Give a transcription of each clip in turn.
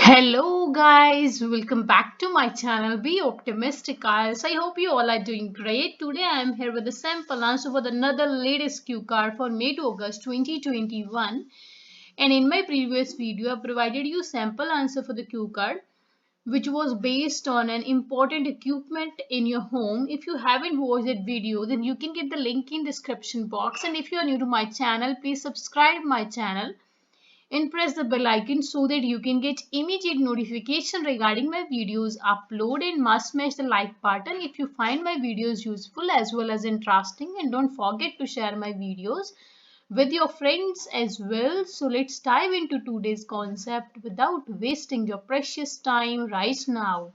Hello guys, welcome back to my channel. Be optimistic guys. I hope you all are doing great. Today I am here with a sample answer for another latest Q card for May to August 2021. And in my previous video I provided you sample answer for the Q card which was based on an important equipment in your home. If you haven't watched that video, then you can get the link in description box. And if you are new to my channel, please subscribe my channel and press the bell icon so that you can get immediate notification regarding my videos upload, and must smash the like button if you find my videos useful as well as interesting, and don't forget to share my videos with your friends as well. So let's dive into today's concept without wasting your precious time right now.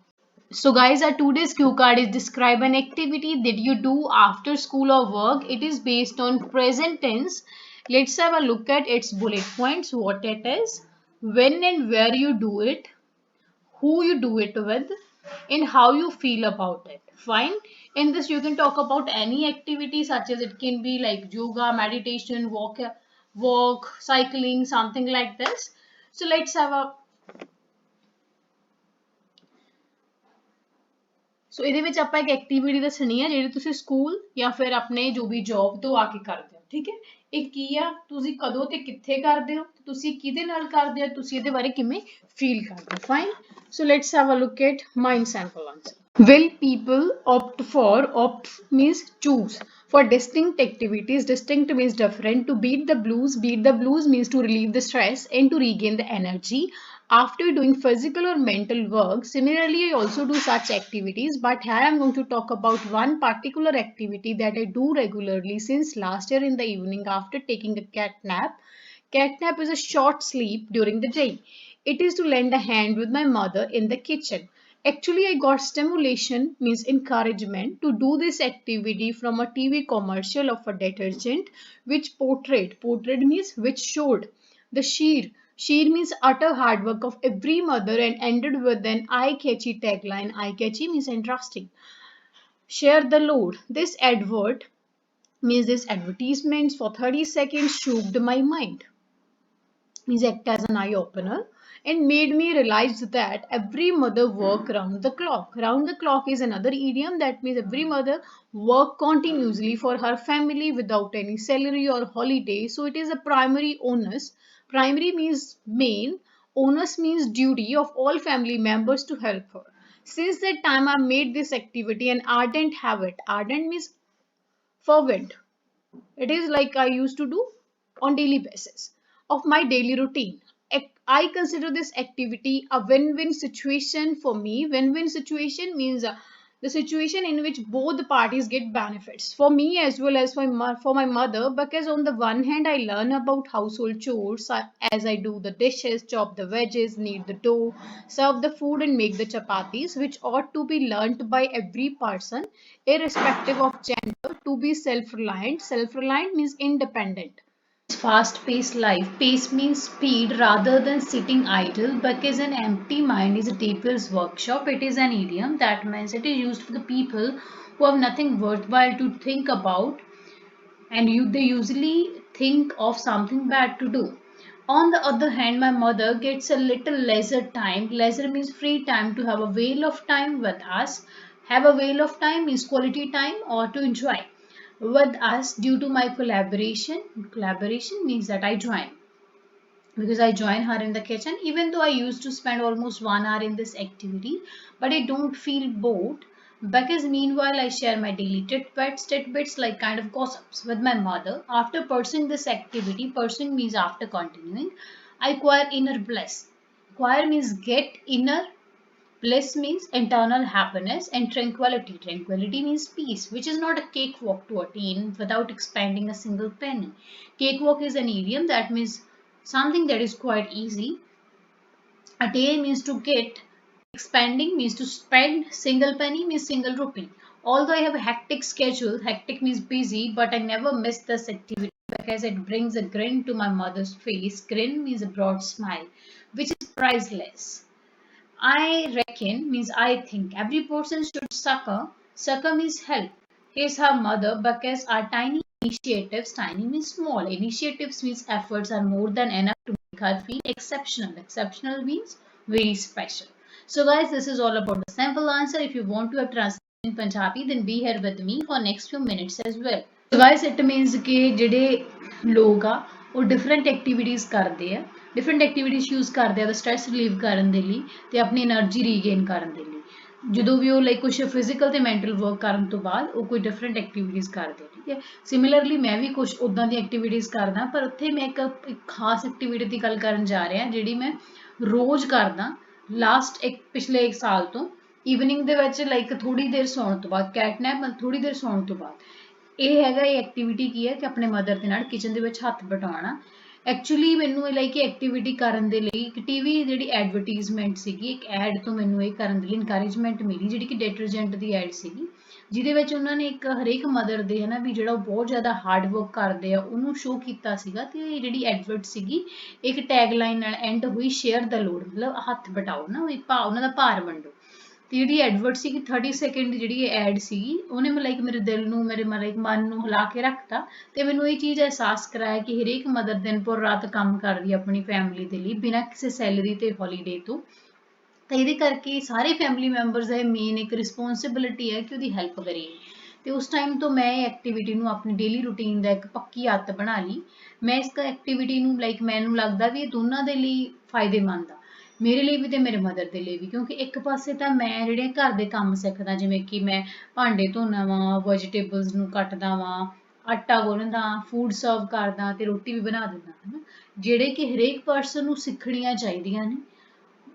So guys, our today's cue card is describe an activity that you do after school or work. It is based on present tense. Let's have a look at its bullet points, what it is, when and where you do it, who you do it with, and how you feel about it. Fine. In this, you can talk about any activity such as it can be like yoga, meditation, walk, cycling, something like this. So let's have a ਸੋ ਇਹਦੇ ਵਿੱਚ ਆਪਾਂ ਇੱਕ activity ਦੱਸਣੀ ਹੈ ਜਿਹੜੀ ਤੁਸੀਂ school ਜਾਂ ਫਿਰ ਆਪਣੇ ਜੋ ਵੀ ਜੌਬ ਤੋਂ ਆ ਕੇ ਕਰਦੇ ਹੋ। ਠੀਕ ਹੈ, ਇਹ ਕੀ ਆ, ਤੁਸੀਂ ਕਦੋਂ ਤੇ ਕਿੱਥੇ ਕਰਦੇ ਹੋ, ਤੁਸੀਂ ਕਿਹਦੇ ਨਾਲ ਕਰਦੇ ਹੋ, ਤੁਸੀਂ ਇਹਦੇ ਬਾਰੇ ਕਿਵੇਂ ਫੀਲ ਕਰਦੇ ਹੋ। Fine, so let's have a look at mind sample answer. Will people opt means choose for distinct activities. Distinct means different. To beat the blues. Beat the blues means to relieve the stress and to regain the energy after doing physical or mental work. Similarly, I also do such activities, but here I'm going to talk about one particular activity that I do regularly since last year in the evening after taking a cat nap. Cat nap is a short sleep during the day. It is to lend a hand with my mother in the kitchen. Actually, I got stimulation means encouragement to do this activity from a TV commercial of a detergent which portrayed means which showed the sheer means utter hard work of every mother and ended with an eye-catchy tagline. Eye-catchy means interesting. Share the load. This advertisements for 30 seconds shook my mind. Means act as an eye opener and made me realize that every mother work round the clock. Round the clock is another idiom that means every mother work continuously for her family without any salary or holiday. So it is a primary onus. Primary means main, onus means duty of all family members to help her. Since that time I made this activity an ardent habit. Ardent means fervent. It is like I used to do on daily basis of my daily routine. I consider this activity a win-win situation for me. Win-win situation means the situation in which both the parties get benefits for me as well as for my mother, because on the one hand I learn about household chores as I do the dishes, chop the veggies, knead the dough, serve the food and make the chapatis, which ought to be learnt by every person irrespective of gender, to be self-reliant. Self-reliant means independent. Fast-paced life. Pace means speed rather than sitting idle, because an empty mind is a devil's workshop. It is an idiom that means it is used for the people who have nothing worthwhile to think about, and they usually think of something bad to do. On the other hand, my mother gets a little leisure time. Leisure means free time, to have a whale of time with us. Have a whale of time means quality time or to enjoy with us due to my collaboration. Collaboration means that I join, because I join her in the kitchen, even though I used to spend almost 1 hour in this activity, but I don't feel bored, because meanwhile I share my daily tidbits like kind of gossips with my mother. After pursuing this activity, pursuing means after continuing, I acquire inner bliss. Acquire means get, inner bliss means internal happiness, and tranquility. Tranquility means peace, which is not a cakewalk to attain without expending a single penny. Cakewalk is an idiom that means something that is quite easy. Attain means to get, expanding means to spend, single penny means single rupee. Although I have a hectic schedule, hectic means busy, but I never miss this activity because it brings a grin to my mother's face. Grin means a broad smile, which is priceless. I reckon means I think every person should succor. Succor means help. Here's her mother, because our tiny initiatives, tiny means small, initiatives means efforts are more than enough to make her feel exceptional. Exceptional means very special. So guys, this is all about the sample answer. If you want to have translation in Punjabi, then be here with me for next few minutes as well. So guys, it means कि ਜਿਹੜੇ ਲੋਕ ਆ ਉਹ different activities ਕਰਦੇ ਆ, different activities use ਕਰਦੇ ਆ stress relieve ਕਰਨ ਦੇ ਲਈ ਤੇ ਆਪਣੀ એનર્ਜੀ ਰੀਗੇਨ ਕਰਨ ਦੇ ਲਈ। ਜਦੋਂ ਵੀ ਉਹ ਲਾਈਕ ਕੁਝ ਫਿਜ਼ੀਕਲ ਤੇ ਮੈਂਟਲ ਵਰਕ ਕਰਨ ਤੋਂ ਬਾਅਦ ਉਹ ਕੋਈ ਡਿਫਰੈਂਟ ਐਕਟੀਵਿਟੀਜ਼ ਕਰਦੇ, ਠੀਕ ਹੈ। ਸਿਮਿਲਰਲੀ ਮੈਂ ਵੀ ਕੁਝ ਉੱਦਾਂ ਦੀ ਐਕਟੀਵਿਟੀਜ਼ ਕਰਦਾ, ਪਰ ਉੱਥੇ ਮੈਂ ਇੱਕ ਖਾਸ ਐਕਟੀਵਿਟੀ ਦੀ ਗੱਲ ਕਰਨ ਜਾ ਰਿਹਾ ਜਿਹੜੀ ਮੈਂ ਰੋਜ਼ ਕਰਦਾ ਲਾਸਟ ਪਿਛਲੇ 1 ਸਾਲ ਤੋਂ। ਈਵਨਿੰਗ ਦੇ ਵਿੱਚ ਲਾਈਕ ਥੋੜੀ ਦੇਰ ਸੌਣ ਤੋਂ ਬਾਅਦ, ਕੈਟਨੈਪ ਥੋੜੀ ਦੇਰ ਸੌਣ ਤੋਂ ਬਾਅਦ। ਇਹ ਹੈਗਾ ਇਹ ਐਕਟੀਵਿਟੀ ਕੀ ਹੈ ਕਿ ਆਪਣੇ ਮਦਰ ਦੇ ਨਾਲ ਕਿਚਨ ਦੇ ਵਿੱਚ ਹੱਥ ਬਟਾਉਣਾ। ਐਕਚੁਅਲੀ ਮੈਨੂੰ ਇਹ ਲਾਈਕ ਐਕਟੀਵਿਟੀ ਕਰਨ ਦੇ ਲਈ ਇੱਕ ਟੀਵੀ ਜਿਹੜੀ ਐਡਵਰਟੀਜ਼ਮੈਂਟ ਸੀਗੀ, ਇੱਕ ਐਡ ਤੋਂ ਮੈਨੂੰ ਇਹ ਕਰਨ ਦੇ ਲਈ ਇਨਕਰੇਜਮੈਂਟ ਮਿਲੀ, ਜਿਹੜੀ ਕਿ ਡਿਟਰਜੈਂਟ ਦੀ ਐਡ ਸੀਗੀ, ਜਿਹਦੇ ਵਿੱਚ ਉਹਨਾਂ ਨੇ ਇੱਕ ਹਰੇਕ ਮਦਰ ਦੇ ਹੈ ਵੀ ਜਿਹੜਾ ਉਹ ਬਹੁਤ ਜ਼ਿਆਦਾ ਹਾਰਡ ਵਰਕ ਕਰਦੇ ਆ ਉਹਨੂੰ ਸ਼ੋਅ ਕੀਤਾ ਸੀਗਾ। ਤੇ ਇਹ ਜਿਹੜੀ ਐਡਵਰਟ ਸੀਗੀ ਇੱਕ ਟੈਗਲਾਈਨ ਨਾਲ ਐਂਡ ਹੋਈ, ਸ਼ੇਅਰ ਦਾ ਲੋਡ, ਮਤਲਬ ਹੱਥ ਬਟਾਓ ਨਾ, ਉਹਨਾਂ ਦਾ ਭਾਰ ਵੰਡੋ। ਤੇ ਜਿਹੜੀ ਐਡਵਰਟ ਸੀਗੀ 30 ਸੈਕਿੰਡ ਜਿਹੜੀ ਐਡ ਸੀਗੀ ਉਹਨੇ ਲਾਈਕ ਮੇਰੇ ਦਿਲ ਨੂੰ, ਮੇਰੇ ਮਨ ਨੂੰ ਹਿਲਾ ਕੇ ਰੱਖਤਾ ਤੇ ਮੈਨੂੰ ਇਹ ਚੀਜ਼ ਅਹਿਸਾਸ ਕਰਾਇਆ ਕਿ ਹਰੇਕ ਮਦਰ ਦਿਨ ਭਰ ਰਾਤ ਕੰਮ ਕਰਦੀ ਆਪਣੀ ਫੈਮਿਲੀ ਦੇ ਲਈ ਬਿਨਾਂ ਕਿਸੇ ਸੈਲਰੀ ਤੇ ਹੌਲੀਡੇ ਤੋਂ। ਤਾਂ ਇਹਦੇ ਕਰਕੇ ਸਾਰੇ ਫੈਮਿਲੀ ਮੈਂਬਰਸ ਦਾ ਮੇਨ ਇੱਕ ਰਿਸਪੌਂਸਿਬਿਲਿਟੀ ਹੈ ਕਿ ਉਹਦੀ ਹੈਲਪ ਕਰੀਏ। ਤੇ ਉਸ ਟਾਈਮ ਤੋਂ ਮੈਂ ਇਹ ਐਕਟੀਵਿਟੀ ਨੂੰ ਆਪਣੀ ਡੇਲੀ ਰੂਟੀਨ ਦਾ ਇੱਕ ਪੱਕੀ ਆਦਤ ਬਣਾ ਲਈ। ਮੈਂ ਇਸ ਐਕਟੀਵਿਟੀ ਨੂੰ ਲਾਈਕ ਮੈਨੂੰ ਲੱਗਦਾ ਵੀ ਇਹ ਦੋਨਾਂ ਦੇ ਲਈ ਫਾਇਦੇਮੰਦ ਆ, ਮੇਰੇ ਲਈ ਵੀ ਤੇ ਮੇਰੇ ਮਦਰ ਦੇ ਲਈ ਵੀ, ਕਿਉਂਕਿ ਇੱਕ ਪਾਸੇ ਤਾਂ ਮੈਂ ਜਿਹੜੇ ਘਰ ਦੇ ਕੰਮ ਸਿੱਖਦਾ, ਜਿਵੇਂ ਕਿ ਮੈਂ ਭਾਂਡੇ ਧੋਣਾ ਵਾਂ, ਵੈਜੀਟੇਬਲਸ ਨੂੰ ਕੱਟਦਾ ਵਾਂ, ਆਟਾ ਗੁੰਨਦਾ, ਫੂਡ ਸਰਵ ਕਰਦਾ ਤੇ ਰੋਟੀ ਵੀ ਬਣਾ ਦਿੰਦਾ, ਹੈ ਨਾ, ਜਿਹੜੇ ਕਿ ਹਰੇਕ ਪਰਸਨ ਨੂੰ ਸਿੱਖਣੀਆਂ ਚਾਹੀਦੀਆਂ ਨੇ।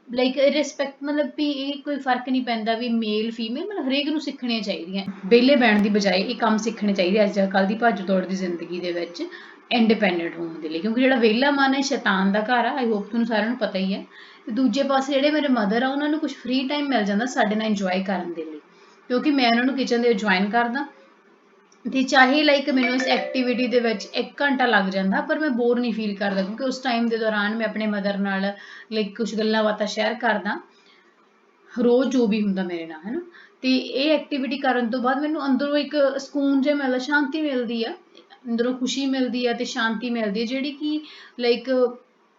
ਲਾਈਕ ਰਿਸਪੈਕਟ, ਮਤਲਬ ਵੀ ਇਹ ਕੋਈ ਫਰਕ ਨਹੀਂ ਪੈਂਦਾ ਵੀ ਮੇਲ ਫੀਮੇਲ, ਮਤਲਬ ਹਰੇਕ ਨੂੰ ਸਿੱਖਣੀਆਂ ਚਾਹੀਦੀਆਂ। ਵਿਹਲੇ ਬਹਿਣ ਦੀ ਬਜਾਏ ਇਹ ਕੰਮ ਸਿੱਖਣੇ ਚਾਹੀਦੇ ਅੱਜ ਕੱਲ੍ਹ ਦੀ ਭੱਜ ਦੌੜ ਦੀ ਜ਼ਿੰਦਗੀ ਦੇ ਵਿੱਚ ਇੰਡੀਪੈਂਡੈਂਟ ਹੋਣ ਦੇ ਲਈ, ਕਿਉਂਕਿ ਜਿਹੜਾ ਵਿਹਲਾ ਮਨ ਹੈ ਸ਼ੈਤਾਨ ਦਾ ਘਰ ਆ। ਆਈ ਹੋਪ ਤੁਹਾਨੂੰ ਸਾਰਿਆਂ ਨੂੰ ਪਤਾ ਹੀ ਹੈ। ਤੇ ਦੂਜੇ ਪਾਸੇ ਜਿਹੜੇ ਮੇਰੇ ਮਦਰ ਆ ਉਹਨਾਂ ਨੂੰ ਕੁਝ ਫ੍ਰੀ ਟਾਈਮ ਮਿਲ ਜਾਂਦਾ ਸਾਡੇ ਨਾਲ ਇੰਜੋਏ ਕਰਨ ਦੇ ਲਈ, ਕਿਉਂਕਿ ਮੈਂ ਉਹਨਾਂ ਨੂੰ ਕਿਚਨ ਦੇ ਜੁਆਇਨ ਕਰਦਾ ਤੇ ਚਾਹੇ ਲਾਈਕ ਮੈਨੂੰ ਇਸ ਐਕਟੀਵਿਟੀ ਦੇ ਵਿੱਚ 1 ਘੰਟਾ ਲੱਗ ਜਾਂਦਾ ਪਰ ਮੈਂ ਬੋਰ ਨਹੀਂ ਫੀਲ ਕਰਦਾ, ਕਿਉਂਕਿ ਉਸ ਟਾਈਮ ਦੇ ਦੌਰਾਨ ਮੈਂ ਆਪਣੇ ਮਦਰ ਨਾਲ ਲਾਈਕ ਕੁਝ ਗੱਲਾਂ ਬਾਤਾਂ ਸ਼ੇਅਰ ਕਰਦਾ, ਰੋਜ਼ ਜੋ ਵੀ ਹੁੰਦਾ ਮੇਰੇ ਨਾਲ, ਹੈ ਨਾ। ਤੇ ਇਹ ਐਕਟੀਵਿਟੀ ਕਰਨ ਤੋਂ ਬਾਅਦ ਮੈਨੂੰ ਅੰਦਰੋਂ ਇੱਕ ਸਕੂਨ ਜਿਹਾ ਮਿਲਦਾ, ਸ਼ਾਂਤੀ ਮਿਲਦੀ ਆ, ਅੰਦਰੋਂ ਖੁਸ਼ੀ ਮਿਲਦੀ ਆ ਤੇ ਸ਼ਾਂਤੀ ਮਿਲਦੀ ਹੈ, ਜਿਹੜੀ ਕਿ ਲਾਈਕ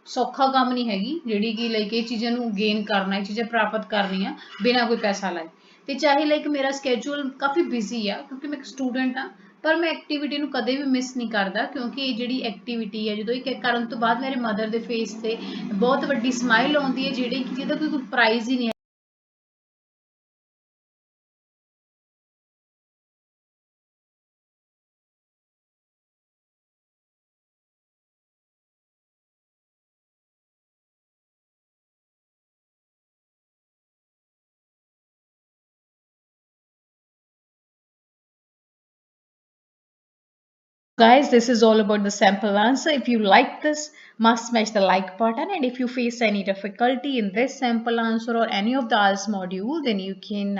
ਸੌਖਾ ਕੰਮ ਨਹੀਂ ਹੈਗੀ, ਜਿਹੜੀ ਕਿ ਲਾਈਕ ਇਹ ਚੀਜ਼ਾਂ ਨੂੰ ਗੇਨ ਕਰਨਾ, ਇਹ ਚੀਜ਼ਾਂ ਪ੍ਰਾਪਤ ਕਰਨੀਆਂ ਬਿਨਾਂ ਕੋਈ ਪੈਸਾ ਲਾਏ। ਤੇ ਚਾਹੇ ਲਾਈਕ ਮੇਰਾ ਸਕੇਜੂਲ ਕਾਫੀ ਬਿਜ਼ੀ ਆ ਕਿਉਂਕਿ ਮੈਂ ਇੱਕ ਸਟੂਡੈਂਟ ਆ, ਪਰ ਮੈਂ ਐਕਟੀਵਿਟੀ ਨੂੰ ਕਦੇ ਵੀ ਮਿਸ ਨਹੀਂ ਕਰਦਾ, ਕਿਉਂਕਿ ਇਹ ਜਿਹੜੀ ਐਕਟੀਵਿਟੀ ਹੈ ਜਦੋਂ ਇਹ ਕਰਨ ਤੋਂ ਬਾਅਦ ਮੇਰੇ ਮਦਰ ਦੇ ਫੇਸ ਤੇ ਬਹੁਤ ਵੱਡੀ ਸਮਾਈਲ ਆਉਂਦੀ ਹੈ, ਜਿਹੜੀ ਕਿ ਜਿਹਦਾ ਕੋਈ ਪ੍ਰਾਈਜ਼ ਹੀ ਨਹੀਂ ਹੈ। Guys, this is all about the sample answer. If you like this, must smash the like button, and if you face any difficulty in this sample answer or any of the IELTS module, then you can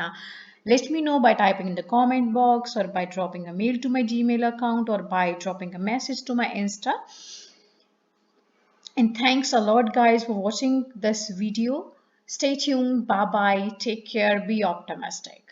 let me know by typing in the comment box or by dropping a mail to my Gmail account or by dropping a message to my Insta. And thanks a lot guys for watching this video. Stay tuned. Bye bye. Take care. Be optimistic.